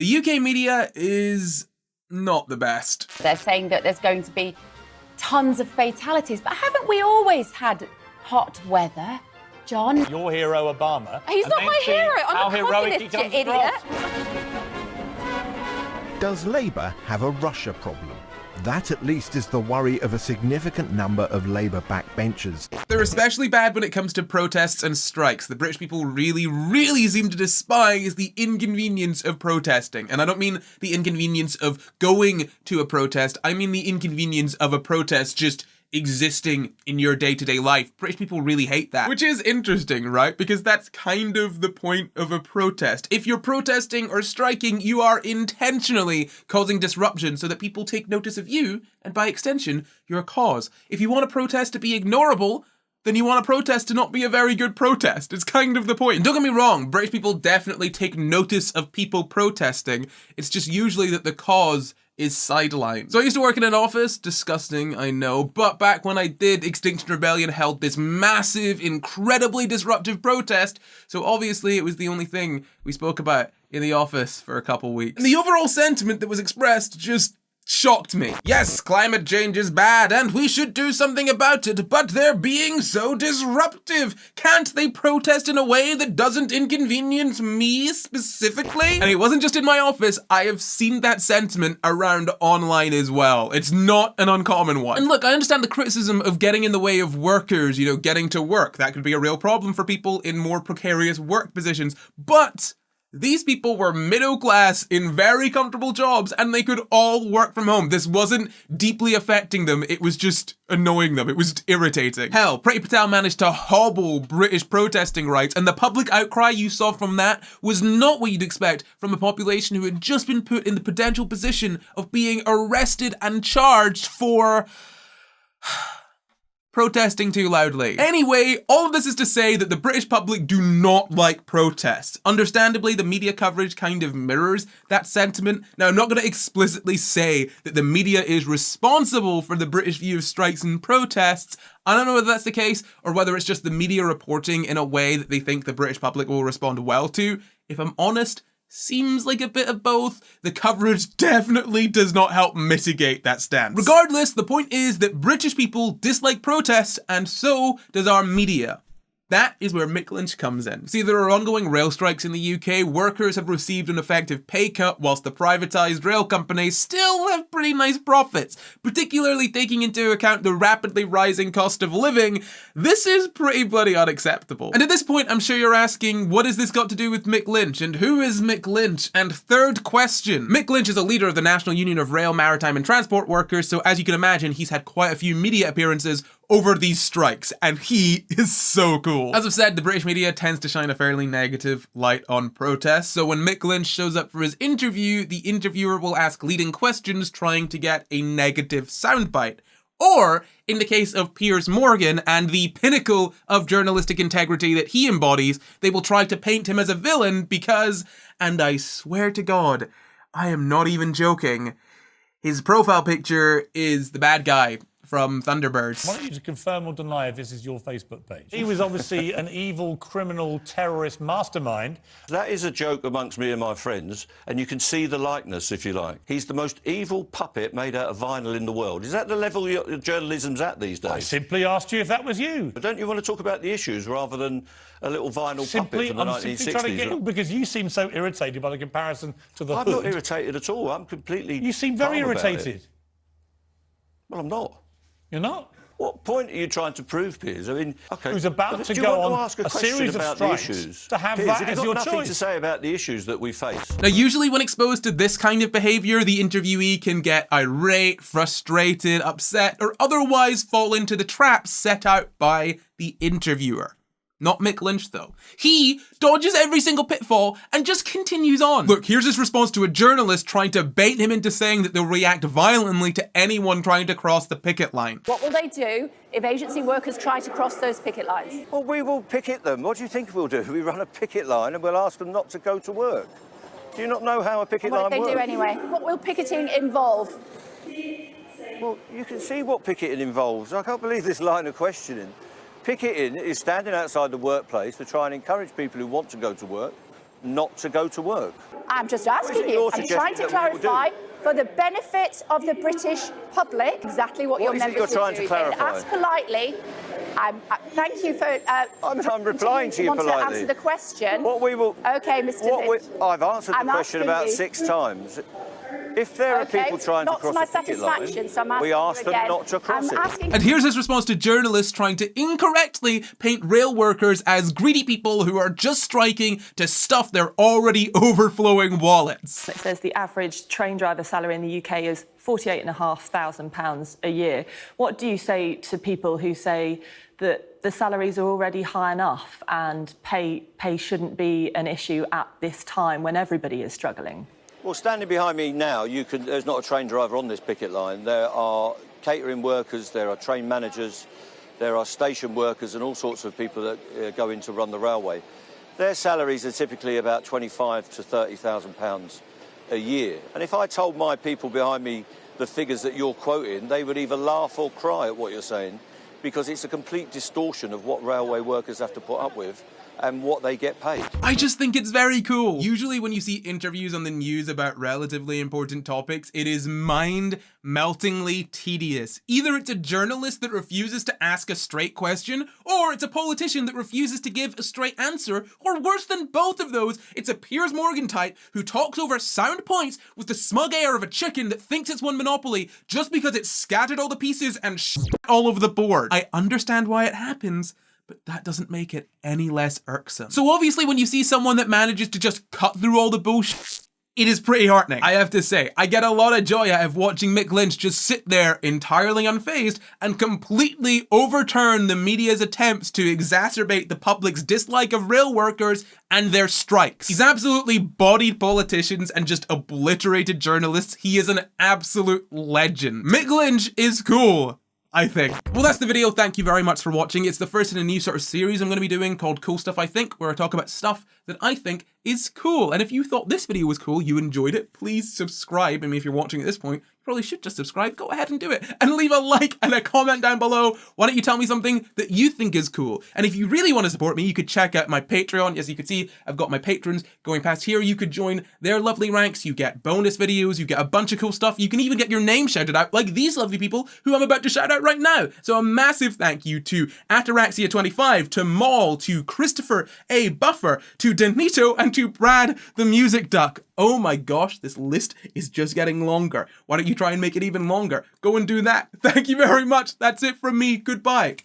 The UK media is not the best. They're saying that there's going to be tons of fatalities, but haven't we always had hot weather, John? Your hero, Obama. He's not my hero. I'm a communist, you idiot. Does Labour have a Russia problem? That at least is the worry of a significant number of Labour backbenchers. They're especially bad when it comes to protests and strikes. The British people really seem to despise the inconvenience of protesting. And I don't mean the inconvenience of going to a protest, I mean the inconvenience of a protest just existing in your day-to-day life. British people really hate that. Which is interesting, right? Because that's kind of the point of a protest. If you're protesting or striking, you are intentionally causing disruption so that people take notice of you, and by extension, your cause. If you want a protest to be ignorable, then you want a protest to not be a very good protest. It's kind of the point. And don't get me wrong, British people definitely take notice of people protesting. It's just usually that the cause is sidelined. So I used to work in an office, disgusting, I know, but back when I did, Extinction Rebellion held this massive, incredibly disruptive protest, so obviously it was the only thing we spoke about in the office for a couple weeks. And the overall sentiment that was expressed just shocked me. Yes, climate change is bad and we should do something about it, but they're being so disruptive. Can't they protest in a way that doesn't inconvenience me specifically? And it wasn't just in my office, I have seen that sentiment around online as well. It's not an uncommon one. And look, I understand the criticism of getting in the way of workers, you know, getting to work. That could be a real problem for people in more precarious work positions, but these people were middle class in very comfortable jobs and they could all work from home. This wasn't deeply affecting them, it was just annoying them. It was irritating. Hell, Priti Patel managed to hobble British protesting rights, and the public outcry you saw from that was not what you'd expect from a population who had just been put in the potential position of being arrested and charged for protesting too loudly. Anyway, all of this is to say that the British public do not like protests. Understandably, the media coverage kind of mirrors that sentiment. Now, I'm not going to explicitly say that the media is responsible for the British view of strikes and protests. I don't know whether that's the case or whether it's just the media reporting in a way that they think the British public will respond well to. If I'm honest, seems like a bit of both. The coverage definitely does not help mitigate that stance. Regardless, the point is that British people dislike protests, and so does our media. That is where Mick Lynch comes in. See, there are ongoing rail strikes in the UK, workers have received an effective pay cut, whilst the privatised rail companies still have pretty nice profits. Particularly taking into account the rapidly rising cost of living, this is pretty bloody unacceptable. And at this point, I'm sure you're asking, what has this got to do with Mick Lynch? And who is Mick Lynch? And third question, Mick Lynch is a leader of the National Union of Rail, Maritime and Transport Workers, so as you can imagine, he's had quite a few media appearances over these strikes, and he is so cool. As I've said, the British media tends to shine a fairly negative light on protests, so when Mick Lynch shows up for his interview, the interviewer will ask leading questions trying to get a negative soundbite. Or, in the case of Piers Morgan and the pinnacle of journalistic integrity that he embodies, they will try to paint him as a villain because, and I swear to God, I am not even joking, his profile picture is the bad guy from Thunderbirds. I want you to confirm or deny if this is your Facebook page. He was obviously an evil, criminal, terrorist mastermind. That is a joke amongst me and my friends, and you can see the likeness, if you like. He's the most evil puppet made out of vinyl in the world. Is that the level your journalism's at these days? I simply asked you if that was you. But don't you want to talk about the issues rather than a little vinyl puppet from the 1960s? I'm simply trying to get you, because you seem so irritated by the comparison to the I'm Hood. not irritated at all. I'm completely You seem very calm about irritated. it. Well, I'm not. You're not? What point are you trying to prove, Piers? I mean, OK. Who's about to go on a series of strikes to have Piers, that as your choice? nothing to say about the issues that we face. Now, usually when exposed to this kind of behaviour, the interviewee can get irate, frustrated, upset, or otherwise fall into the traps set out by the interviewer. Not Mick Lynch, though. He dodges every single pitfall and just continues on. Look, here's his response to a journalist trying to bait him into saying that they'll react violently to anyone trying to cross the picket line. What will they do if agency workers try to cross those picket lines? Well, we will picket them. What do you think we'll do? We run a picket line and we'll ask them not to go to work. Do you not know how a picket line works? What if they do anyway? What will picketing involve? Well, you can see what picketing involves. I can't believe this line of questioning. Picketing is standing outside the workplace to try and encourage people who want to go to work not to go to work? I'm just asking you. I'm trying to clarify for the benefit of the British public exactly what your members you're trying to clarify? Ask politely. Thank you for. I'm replying to you politely. To answer the question. What we will. Okay, Mr. Vitt. I've answered the question about 6 times. If there are people trying to cross the picket line, we ask them not to cross it. And here's his response to journalists trying to incorrectly paint rail workers as greedy people who are just striking to stuff their already overflowing wallets. It says the average train driver salary in the UK is £48,500 a year. What do you say to people who say that the salaries are already high enough and pay shouldn't be an issue at this time when everybody is struggling? Well, standing behind me now, there's not a train driver on this picket line. There are catering workers, there are train managers, there are station workers and all sorts of people that go in to run the railway. Their salaries are typically about £25,000 to £30,000 a year. And if I told my people behind me the figures that you're quoting, they would either laugh or cry at what you're saying, because it's a complete distortion of what railway workers have to put up with and what they get paid. I just think it's very cool. Usually when you see interviews on the news about relatively important topics, it is mind-meltingly tedious. Either it's a journalist that refuses to ask a straight question, or it's a politician that refuses to give a straight answer, or worse than both of those, it's a Piers Morgan type who talks over sound points with the smug air of a chicken that thinks it's won Monopoly just because it scattered all the pieces and all over the board. I understand why it happens, but that doesn't make it any less irksome. So obviously when you see someone that manages to just cut through all the bullshit, it is pretty heartening. I have to say, I get a lot of joy out of watching Mick Lynch just sit there entirely unfazed and completely overturn the media's attempts to exacerbate the public's dislike of rail workers and their strikes. He's absolutely bodied politicians and just obliterated journalists. He is an absolute legend. Mick Lynch is cool, I think. Well, that's the video. Thank you very much for watching. It's the first in a new sort of series I'm going to be doing called Cool Stuff I Think, where I talk about stuff that I think is cool. And if you thought this video was cool, you enjoyed it, please subscribe. I mean, if you're watching at this point, you probably should just subscribe. Go ahead and do it. And leave a like and a comment down below. Why don't you tell me something that you think is cool? And if you really want to support me, you could check out my Patreon. As you can see, I've got my patrons going past here. You could join their lovely ranks. You get bonus videos. You get a bunch of cool stuff. You can even get your name shouted out like these lovely people who I'm about to shout out right now. So a massive thank you to Ataraxia25, to Maul, to Christopher A. Buffer, to Danito, and to Brad the Music Duck. Oh my gosh, this list is just getting longer. Why don't you try and make it even longer? Go and do that. Thank you very much. That's it from me. Goodbye.